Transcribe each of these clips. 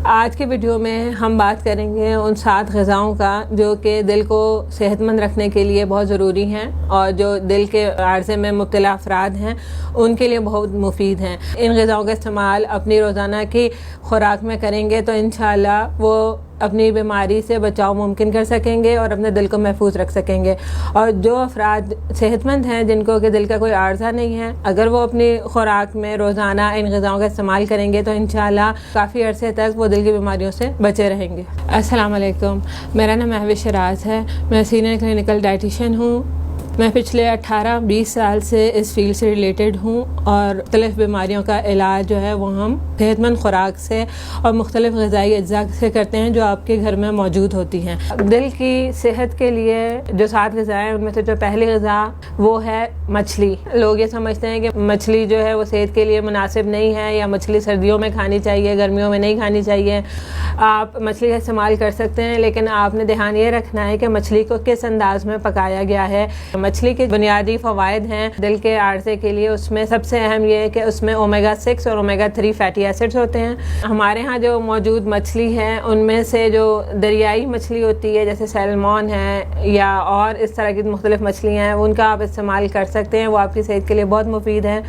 آج کی ویڈیو میں ہم بات کریں گے ان 7 غذاؤں کا جو کہ دل کو صحت مند رکھنے کے لیے بہت ضروری ہیں اور جو دل کے عارضے میں مبتلا افراد ہیں ان کے لیے بہت مفید ہیں۔ ان غذاؤں کا استعمال اپنی روزانہ کی خوراک میں کریں گے تو انشاءاللہ وہ اپنی بیماری سے بچاؤ ممکن کر سکیں گے اور اپنے دل کو محفوظ رکھ سکیں گے۔ اور جو افراد صحت مند ہیں جن کو کہ دل کا کوئی عارضہ نہیں ہے، اگر وہ اپنی خوراک میں روزانہ ان غذاؤں کا استعمال کریں گے تو انشاءاللہ کافی عرصے تک وہ دل کی بیماریوں سے بچے رہیں گے۔ السلام علیکم، میرا نام مہوش شراز ہے، میں سینئر کلینکل ڈائٹیشین ہوں۔ میں پچھلے 18-20 سال سے اس فیلڈ سے ریلیٹڈ ہوں اور مختلف بیماریوں کا علاج جو ہے وہ ہم صحت مند خوراک سے اور مختلف غذائی اجزاء سے کرتے ہیں جو آپ کے گھر میں موجود ہوتی ہیں۔ دل کی صحت کے لیے جو 7 غذائیں ان میں سے جو پہلی غذا وہ ہے مچھلی۔ لوگ یہ سمجھتے ہیں کہ مچھلی جو ہے وہ صحت کے لیے مناسب نہیں ہے یا مچھلی سردیوں میں کھانی چاہیے، گرمیوں میں نہیں کھانی چاہیے۔ آپ مچھلی کا استعمال کر سکتے ہیں لیکن آپ نے دھیان یہ رکھنا ہے کہ مچھلی کو کس انداز میں پکایا گیا ہے۔ مچھلی کے بنیادی فوائد ہیں دل کے عارضے کے لیے، اس میں سب سے اہم یہ ہے کہ اس میں اومیگا 6 اور اومیگا 3 فیٹی ایسڈز ہوتے ہیں۔ ہمارے ہاں جو موجود مچھلی ہے ان میں سے جو دریائی مچھلی ہوتی ہے جیسے سیلمون ہے یا اور اس طرح کی مختلف مچھلیاں ہیں ان کا آپ استعمال کر سکتے ہیں، وہ آپ کی صحت کے لیے بہت مفید ہے۔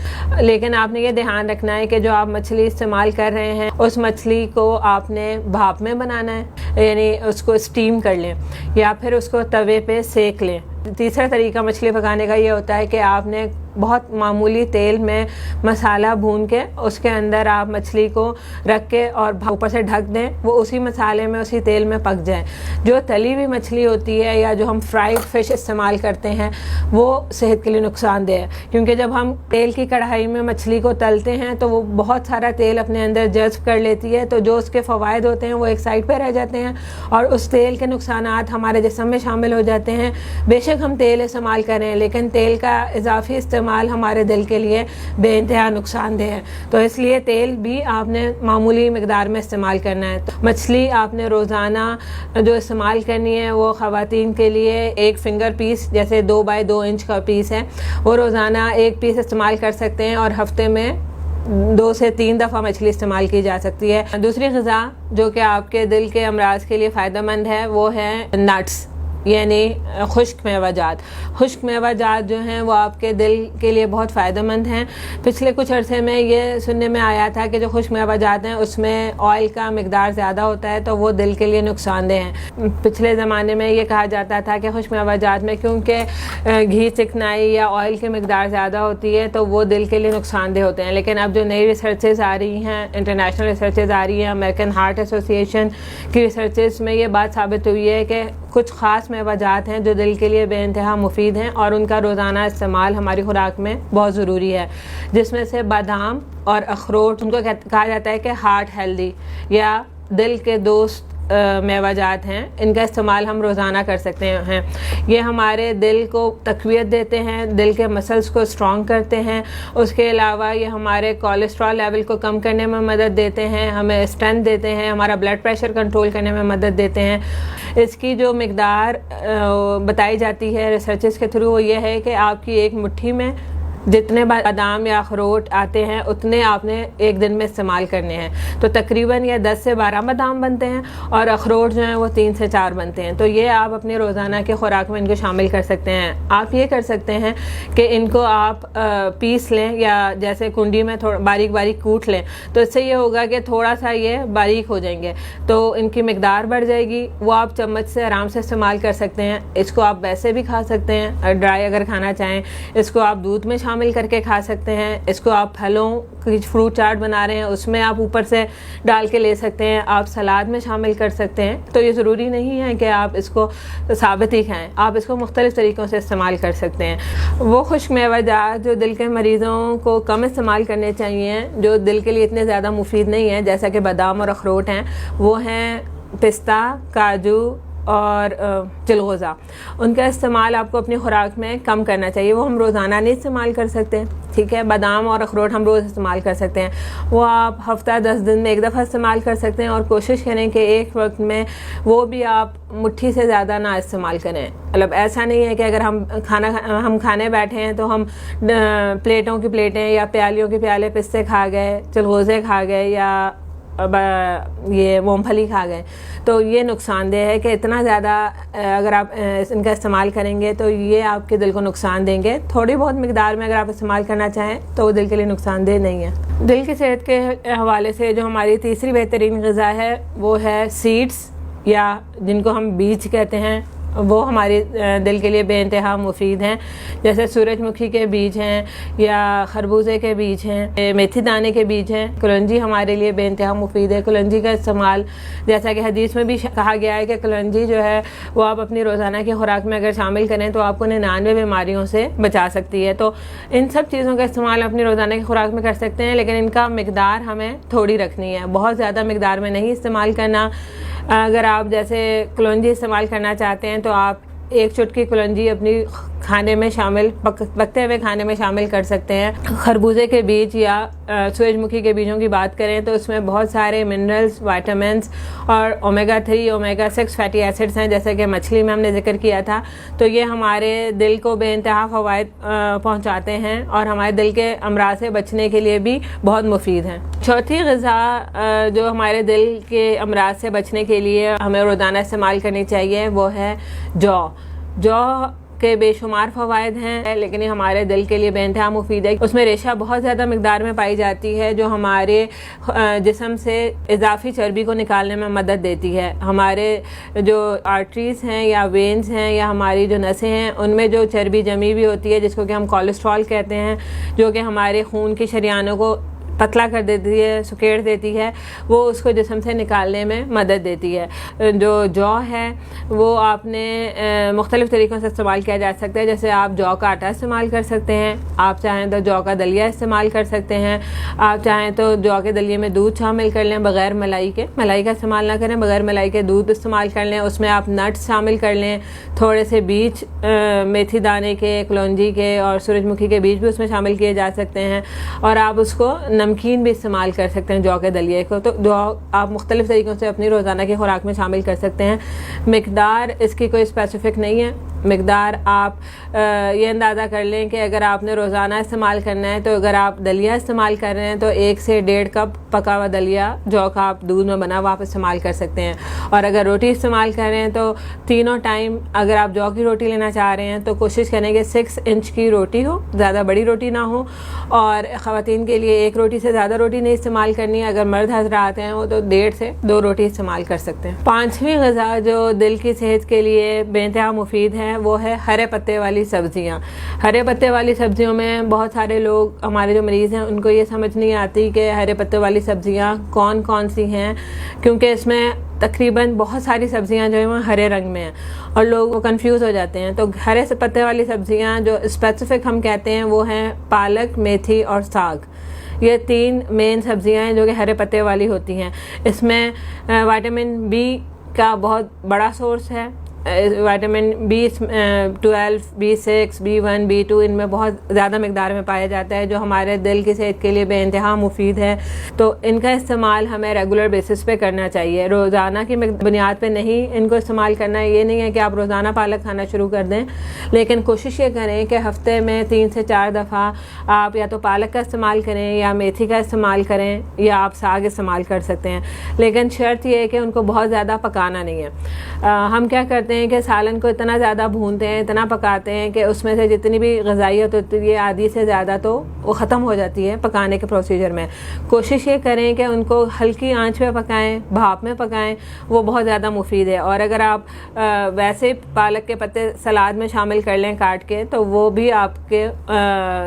لیکن آپ نے یہ دھیان رکھنا ہے کہ جو آپ مچھلی استعمال کر رہے ہیں اس مچھلی کو آپ نے بھاپ میں بنانا ہے، یعنی اس کو اسٹیم کر لیں یا پھر اس کو توے پہ سیک لیں۔ تیسرا طریقہ مچھلی پکانے کا یہ ہوتا ہے کہ آپ نے بہت معمولی تیل میں مسالہ بھون کے اس کے اندر آپ مچھلی کو رکھ کے اور اوپر سے ڈھک دیں، وہ اسی مسالے میں اسی تیل میں پک جائیں۔ جو تلی ہوئی مچھلی ہوتی ہے یا جو ہم فرائیڈ فش استعمال کرتے ہیں وہ صحت کے لیے نقصان دہ ہے، کیونکہ جب ہم تیل کی کڑھائی میں مچھلی کو تلتے ہیں تو وہ بہت سارا تیل اپنے اندر جذب کر لیتی ہے، تو جو اس کے فوائد ہوتے ہیں وہ ایک سائڈ پہ رہ جاتے ہیں اور اس تیل کے نقصانات ہمارے جسم میں شامل ہو جاتے ہیں۔ بے شک ہم تیل استعمال کریں لیکن تیل کا اضافی استعمال ہمارے دل کے لیے بے انتہا نقصان دہ ہے، تو اس لیے تیل بھی آپ نے معمولی مقدار میں استعمال کرنا ہے۔ مچھلی آپ نے روزانہ جو استعمال کرنی ہے وہ خواتین کے لیے ایک فنگر پیس جیسے 2x2 انچ کا پیس ہے، وہ روزانہ ایک پیس استعمال کر سکتے ہیں اور ہفتے میں 2 سے 3 دفعہ مچھلی استعمال کی جا سکتی ہے۔ دوسری غذا جو کہ آپ کے دل کے امراض کے لیے فائدہ مند ہے وہ ہے نٹس، یعنی خشک میوہ جات۔ خشک میوہ جات جو ہیں وہ آپ کے دل کے لیے بہت فائدہ مند ہیں۔ پچھلے کچھ عرصے میں یہ سننے میں آیا تھا کہ جو خشک میوہ جات ہیں اس میں آئل کا مقدار زیادہ ہوتا ہے تو وہ دل کے لیے نقصان دہ ہیں۔ پچھلے زمانے میں یہ کہا جاتا تھا کہ خشک میوہ جات میں کیونکہ گھی، چکنائی یا آئل کی مقدار زیادہ ہوتی ہے تو وہ دل کے لیے نقصان دہ ہوتے ہیں، لیکن اب جو نئی ریسرچز آ رہی ہیں، انٹرنیشنل ریسرچز آ رہی ہیں، امریکن ہارٹ ایسوسی ایشن کی ریسرچز میں یہ بات ثابت ہوئی ہے کہ کچھ خاص میوہ جات ہیں جو دل کے لیے بے انتہا مفید ہیں اور ان کا روزانہ استعمال ہماری خوراک میں بہت ضروری ہے، جس میں سے بادام اور اخروٹ، ان کو کہا جاتا ہے کہ ہارٹ ہیلدی یا دل کے دوست میوہ جات ہیں، ان کا استعمال ہم روزانہ کر سکتے ہیں۔ یہ ہمارے دل کو تقویت دیتے ہیں، دل کے مسلز کو اسٹرانگ کرتے ہیں، اس کے علاوہ یہ ہمارے کولیسٹرول لیول کو کم کرنے میں مدد دیتے ہیں، ہمیں اسٹرینتھ دیتے ہیں، ہمارا بلڈ پریشر کنٹرول کرنے میں مدد دیتے ہیں۔ اس کی جو مقدار بتائی جاتی ہے ریسرچز کے تھرو وہ یہ ہے کہ آپ کی ایک مٹھی میں جتنے بادام یا اخروٹ آتے ہیں اتنے آپ نے ایک دن میں استعمال کرنے ہیں، تو تقریباً یہ 10 سے 12 بادام بنتے ہیں اور اخروٹ جو ہیں وہ 3 سے 4 بنتے ہیں، تو یہ آپ اپنے روزانہ کے خوراک میں ان کو شامل کر سکتے ہیں۔ آپ یہ کر سکتے ہیں کہ ان کو آپ پیس لیں یا جیسے کنڈی میں باریک باریک کوٹ لیں، تو اس سے یہ ہوگا کہ تھوڑا سا یہ باریک ہو جائیں گے تو ان کی مقدار بڑھ جائے گی، وہ آپ چمچ سے آرام سے استعمال کر سکتے ہیں۔ اس کو آپ ویسے بھی کھا سکتے ہیں، ڈرائی اگر کھانا چاہیں، اس کو آپ دودھ میں شامل کر کے کھا سکتے ہیں، اس کو آپ پھلوں کی فروٹ چاٹ بنا رہے ہیں اس میں آپ اوپر سے ڈال کے لے سکتے ہیں، آپ سلاد میں شامل کر سکتے ہیں۔ تو یہ ضروری نہیں ہے کہ آپ اس کو ثابت ہی کھائیں، آپ اس کو مختلف طریقوں سے استعمال کر سکتے ہیں۔ وہ خشک میوہ جات جو دل کے مریضوں کو کم استعمال کرنے چاہیے، جو دل کے لیے اتنے زیادہ مفید نہیں ہیں جیسا کہ بادام اور اخروٹ ہیں، وہ ہیں پستہ، کاجو اور چلغوزہ۔ ان کا استعمال آپ کو اپنی خوراک میں کم کرنا چاہیے، وہ ہم روزانہ نہیں استعمال کر سکتے، ٹھیک ہے۔ بادام اور اخروٹ ہم روز استعمال کر سکتے ہیں، وہ آپ ہفتہ 10 دن میں ایک دفعہ استعمال کر سکتے ہیں، اور کوشش کریں کہ ایک وقت میں وہ بھی آپ مٹھی سے زیادہ نہ استعمال کریں۔ مطلب ایسا نہیں ہے کہ اگر ہم کھانے بیٹھے ہیں تو ہم پلیٹوں کی پلیٹیں یا پیالیوں کے پیالے پستے کھا گئے، چلغوزے کھا گئے یا یہ مونگ پھلی کھا گئے تو یہ نقصان دہ ہے کہ اتنا زیادہ اگر آپ ان کا استعمال کریں گے تو یہ آپ کے دل کو نقصان دیں گے. تھوڑی بہت مقدار میں اگر آپ استعمال کرنا چاہیں تو وہ دل کے لیے نقصان دہ نہیں ہے. دل کی صحت کے حوالے سے جو ہماری تیسری بہترین غذا ہے وہ ہے سیڈس، یا جن کو ہم بیج کہتے ہیں. وہ ہماری دل کے لیے بے انتہا مفید ہیں، جیسے سورج مکھی کے بیج ہیں یا خربوزے کے بیج ہیں، میتھی دانے کے بیج ہیں. کلونجی ہمارے لیے بے انتہا مفید ہے. کلونجی کا استعمال جیسا کہ حدیث میں بھی کہا گیا ہے کہ کلونجی جو ہے وہ آپ اپنی روزانہ کی خوراک میں اگر شامل کریں تو آپ کو 99 بیماریوں سے بچا سکتی ہے. تو ان سب چیزوں کا استعمال اپنی روزانہ کی خوراک میں کر سکتے ہیں، لیکن ان کا مقدار ہمیں تھوڑی رکھنی ہے، بہت زیادہ مقدار میں نہیں استعمال کرنا. اگر آپ جیسے کلونجی استعمال کرنا چاہتے ہیں تو آپ ایک چٹکی کلونجی اپنی کھانے میں شامل پکتے ہوئے کھانے میں شامل کر سکتے ہیں. خربوزے کے بیج یا سورج مکھی کے بیجوں کی بات کریں تو اس میں بہت سارے منرلز، وائٹامنس اور اومیگا 3 اومیگا 6 فیٹی ایسڈز ہیں، جیسے کہ مچھلی میں ہم نے ذکر کیا تھا. تو یہ ہمارے دل کو بے انتہا فوائد پہنچاتے ہیں اور ہمارے دل کے امراض سے بچنے کے لیے بھی بہت مفید ہیں. چوتھی غذا جو ہمارے دل کے امراض سے بچنے کے لیے ہمیں روزانہ استعمال کرنی چاہیے وہ ہے جو کے بے شمار فوائد ہیں، لیکن یہ ہمارے دل کے لیے بے انتہا مفید ہے. اس میں ریشہ بہت زیادہ مقدار میں پائی جاتی ہے جو ہمارے جسم سے اضافی چربی کو نکالنے میں مدد دیتی ہے. ہمارے جو آرٹریز ہیں یا وینز ہیں یا ہماری جو نسیں ہیں ان میں جو چربی جمی ہوئی ہوتی ہے جس کو کہ ہم کولیسٹرول کہتے ہیں، جو کہ ہمارے خون کی شریانوں کو پتلا کر دیتی ہے، سکیڑ دیتی ہے، وہ اس کو جسم سے نکالنے میں مدد دیتی ہے. جو ہے وہ آپ نے مختلف طریقوں سے استعمال کیا جا سکتا ہے، جیسے آپ جو کا آٹا استعمال کر سکتے ہیں، آپ چاہیں تو جو کا دلیا استعمال کر سکتے ہیں، آپ چاہیں تو جو کے دلیے میں دودھ شامل کر لیں بغیر ملائی کے، ملائی کا استعمال نہ کریں، بغیر ملائی کے دودھ استعمال کر لیں. اس میں آپ نٹس شامل کر لیں، تھوڑے سے بیج میتھی دانے کے، کلونجی کے اور سورج مکھی کے بیج بھی اس میں شامل کیے جا سکتے ہیں، اور آپ اس کو نمکین بھی استعمال کر سکتے ہیں جو کے دلیے کو. تو جو آپ مختلف طریقوں سے اپنی روزانہ کی خوراک میں شامل کر سکتے ہیں. مقدار اس کی کوئی اسپیسیفک نہیں ہے. مقدار آپ یہ اندازہ کر لیں کہ اگر آپ نے روزانہ استعمال کرنا ہے تو اگر آپ دلیا استعمال کر رہے ہیں تو 1 سے 1.5 کپ پکا ہوا دلیا جو کا آپ دودھ میں بنا ہوا آپ استعمال کر سکتے ہیں. اور اگر روٹی استعمال کر رہے ہیں تو تینوں ٹائم اگر آپ جو کی روٹی لینا چاہ رہے ہیں تو کوشش کریں کہ 6 انچ کی روٹی ہو، زیادہ بڑی روٹی نہ ہو. اور خواتین کے لیے 1 روٹی سے زیادہ روٹی نہیں استعمال کرنی ہے. اگر مرد حضرات ہیں وہ تو 1.5 سے 2 روٹی استعمال کر سکتے ہیں. 5ویں غذا جو دل کی صحت کے لیے بے انتہا مفید ہے وہ ہے ہرے پتے والی سبزیاں. ہرے پتے والی سبزیوں میں بہت سارے لوگ ہمارے جو مریض ہیں ان کو یہ سمجھ نہیں آتی کہ ہرے پتے والی سبزیاں کون کون سی ہیں، کیونکہ اس میں تقریباً بہت ساری سبزیاں جو ہیں وہ ہرے رنگ میں ہیں اور لوگ وہ کنفیوز ہو جاتے ہیں. تو ہرے پتے والی سبزیاں جو اسپیسیفک ہم کہتے ہیں وہ ہیں پالک، میتھی اور ساگ. یہ 3 مین سبزیاں ہیں جو کہ ہرے پتے والی ہوتی ہیں. اس میں وائٹامن بی کا بہت بڑا سورس ہے. Vitamin B12، B6، B1، B2 ان میں بہت زیادہ مقدار میں پایا جاتا ہے جو ہمارے دل کی صحت کے لیے بے انتہا مفید ہے. تو ان کا استعمال ہمیں ریگولر بیسس پہ کرنا چاہیے، روزانہ کی بنیاد پہ نہیں ان کو استعمال کرنا. یہ نہیں ہے کہ آپ روزانہ پالک کھانا شروع کر دیں، لیکن کوشش یہ کریں کہ ہفتے میں 3 سے 4 دفعہ آپ یا تو پالک کا استعمال کریں یا میتھی کا استعمال کریں یا آپ ساگ استعمال کر سکتے ہیں. لیکن شرط یہ ہے کہ ان کو بہت زیادہ پکانا نہیں ہے. ہم کیا کرتے ہیں کہ سالن کو اتنا زیادہ بھونتے ہیں، اتنا پکاتے ہیں کہ اس میں سے جتنی بھی غذائیت ہوتی ہے آدھی سے زیادہ تو وہ ختم ہو جاتی ہے پکانے کے پروسیجر میں. کوشش یہ کریں کہ ان کو ہلکی آنچ پہ پکائیں، بھاپ میں پکائیں، وہ بہت زیادہ مفید ہے. اور اگر آپ ویسے پالک کے پتے سلاد میں شامل کر لیں کاٹ کے تو وہ بھی آپ کے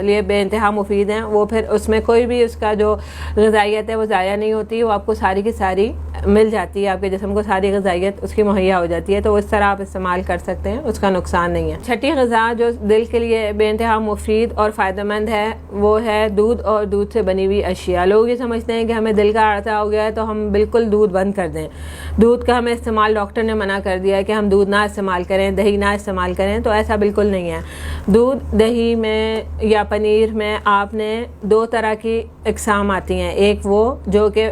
لیے بے انتہا مفید ہیں. وہ پھر اس میں کوئی بھی اس کا جو غذائیت ہے وہ ضائع نہیں ہوتی، وہ آپ کو ساری کی ساری مل جاتی ہے، آپ کے جسم کو ساری غذائیت اس کی مہیا ہو جاتی ہے. تو اس طرح آپ استعمال کر سکتے ہیں، اس کا نقصان نہیں ہے. 6ٹھی غذا جو دل کے لیے بے انتہا مفید اور فائدہ مند ہے وہ ہے دودھ اور دودھ سے بنی ہوئی اشیاء. لوگ یہ سمجھتے ہیں کہ ہمیں دل کا عارضہ ہو گیا ہے تو ہم بالکل دودھ بند کر دیں. دودھ کا ہمیں استعمال ڈاکٹر نے منع کر دیا ہے کہ ہم دودھ نہ استعمال کریں، دہی نہ استعمال کریں. تو ایسا بالکل نہیں ہے. دودھ، دہی میں یا پنیر میں آپ نے 2 طرح کی اقسام آتی ہیں. ایک وہ جو کہ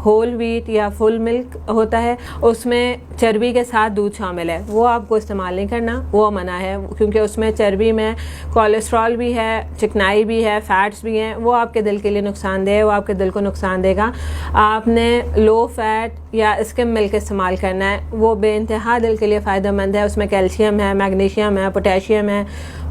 ہول ویٹ یا فل ملک ہوتا ہے اس میں چربی کے ساتھ دودھ شامل ہے، وہ آپ کو استعمال نہیں کرنا، وہ منع ہے، کیونکہ اس میں چربی میں کولیسٹرول بھی ہے، چکنائی بھی ہے، فیٹس بھی ہیں، وہ آپ کے دل کے لیے نقصان دہ ہے، وہ آپ کے دل کو نقصان دے گا۔ آپ نے لو فیٹ یا اسکم ملک استعمال کرنا ہے، وہ بے انتہا دل کے لیے فائدہ مند ہے، اس میں کیلشیم ہے، میگنیشیم ہے، پوٹیشیم ہے،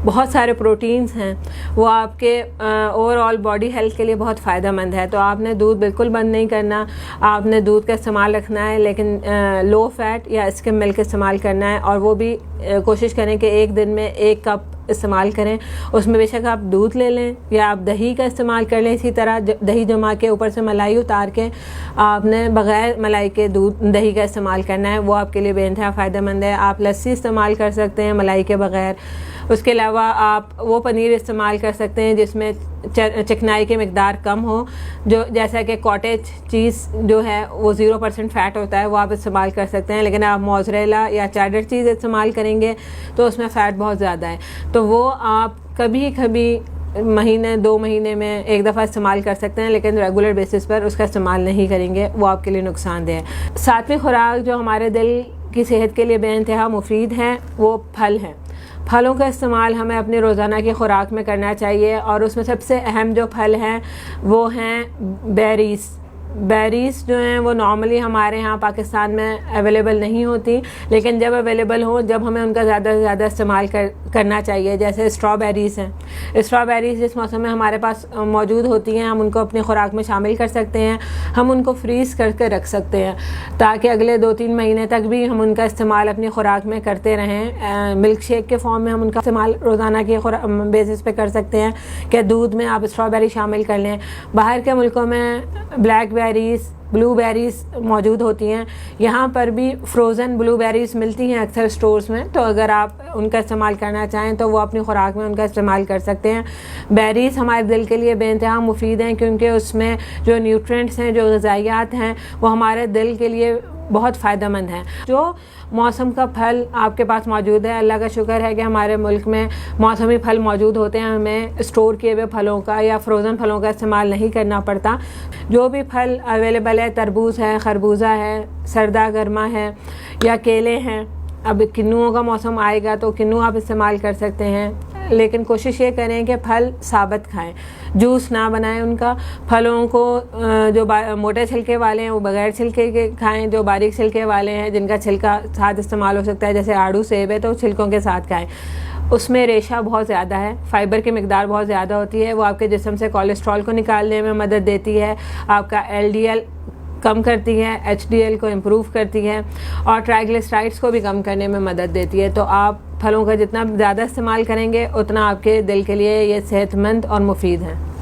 بہت سارے پروٹینز ہیں، وہ آپ کے اوور آل باڈی ہیلتھ کے لیے بہت فائدہ مند ہے۔ تو آپ نے دودھ بالکل بند نہیں کرنا، آپ نے دودھ کا استعمال رکھنا ہے، لیکن لو فیٹ یا اسکم ملک استعمال کرنا ہے، اور وہ بھی کوشش کریں کہ ایک دن میں 1 کپ استعمال کریں۔ اس میں بے شک آپ دودھ لے لیں یا آپ دہی کا استعمال کر لیں، اسی طرح دہی جما کے اوپر سے ملائی اتار کے آپ نے بغیر ملائی کے دہی کا استعمال کرنا ہے، وہ آپ کے لیے بے انتہا فائدہ مند ہے۔ آپ لسی استعمال کر سکتے ہیں ملائی کے بغیر، اس کے علاوہ آپ وہ پنیر استعمال کر سکتے ہیں جس میں چکنائی کی مقدار کم ہو، جو جیسا کہ کاٹیج چیز جو ہے وہ 0% فیٹ ہوتا ہے، وہ آپ استعمال کر سکتے ہیں، لیکن آپ موزریلا یا چیڈر چیز استعمال کریں گے تو اس میں فیٹ بہت زیادہ ہے، تو وہ آپ کبھی مہینے 2 مہینے میں 1 دفعہ استعمال کر سکتے ہیں، لیکن ریگولر بیسس پر اس کا استعمال نہیں کریں گے، وہ آپ کے لیے نقصان دہ ہے۔ 7ویں خوراک جو ہمارے دل کی صحت کے لیے بے انتہا مفید ہے وہ پھل ہیں۔ پھلوں کا استعمال ہمیں اپنی روزانہ کی خوراک میں کرنا چاہیے، اور اس میں سب سے اہم جو پھل ہیں وہ ہیں بیریز جو ہیں وہ نارملی ہمارے ہاں پاکستان میں اویلیبل نہیں ہوتی، لیکن جب اویلیبل ہوں جب ہمیں ان کا زیادہ سے زیادہ استعمال کرنا چاہیے۔ جیسے اسٹرابیریز ہیں، اسٹرابیریز جس موسم میں ہمارے پاس موجود ہوتی ہیں ہم ان کو اپنی خوراک میں شامل کر سکتے ہیں، ہم ان کو فریز کر کے رکھ سکتے ہیں تاکہ اگلے 2-3 مہینے تک بھی ہم ان کا استعمال اپنی خوراک میں کرتے رہیں۔ ملک شیک کے فارم میں ہم ان کا استعمال روزانہ کی بیسس پہ کر سکتے ہیں کہ دودھ میں آپ اسٹرابیری شامل کر لیں۔ باہر کے ملکوں میں بلیک بیریز، بلو بیریز موجود ہوتی ہیں، یہاں پر بھی فروزن بلو بیریز ملتی ہیں اکثر سٹورز میں، تو اگر آپ ان کا استعمال کرنا چاہیں تو وہ اپنی خوراک میں ان کا استعمال کر سکتے ہیں۔ بیریز ہمارے دل کے لیے بے انتہا مفید ہیں، کیونکہ اس میں جو نیوٹرینٹس ہیں، جو غذائیات ہیں، وہ ہمارے دل کے لیے بہت فائدہ مند ہیں۔ جو موسم کا پھل آپ کے پاس موجود ہے، اللہ کا شکر ہے کہ ہمارے ملک میں موسمی پھل موجود ہوتے ہیں، ہمیں اسٹور کیے ہوئے پھلوں کا یا فروزن پھلوں کا استعمال نہیں کرنا پڑتا۔ جو بھی پھل اویلیبل ہے، تربوز ہے، خربوزہ ہے، سردا گرما ہے، یا کیلے ہیں۔ اب کنوؤں کا موسم آئے گا تو کنو آپ استعمال کر سکتے ہیں، لیکن کوشش یہ کریں کہ پھل ثابت کھائیں، جوس نہ بنائیں ان کا۔ پھلوں کو جو موٹے چھلکے والے ہیں وہ بغیر چھلکے کے کھائیں، جو باریک چھلکے والے ہیں جن کا چھلکا ساتھ استعمال ہو سکتا ہے، جیسے آڑو سیب ہے تو چھلکوں کے ساتھ کھائیں۔ اس میں ریشہ بہت زیادہ ہے، فائبر کی مقدار بہت زیادہ ہوتی ہے، وہ آپ کے جسم سے کولیسٹرول کو نکالنے میں مدد دیتی ہے، آپ کا LDL کم کرتی ہے، HDL کو امپروو کرتی ہے، اور ٹرائیگلیسرائڈس کو بھی کم کرنے میں مدد دیتی ہے۔ تو آپ پھلوں کا جتنا زیادہ استعمال کریں گے اتنا آپ کے دل کے لیے یہ صحت مند اور مفید ہیں۔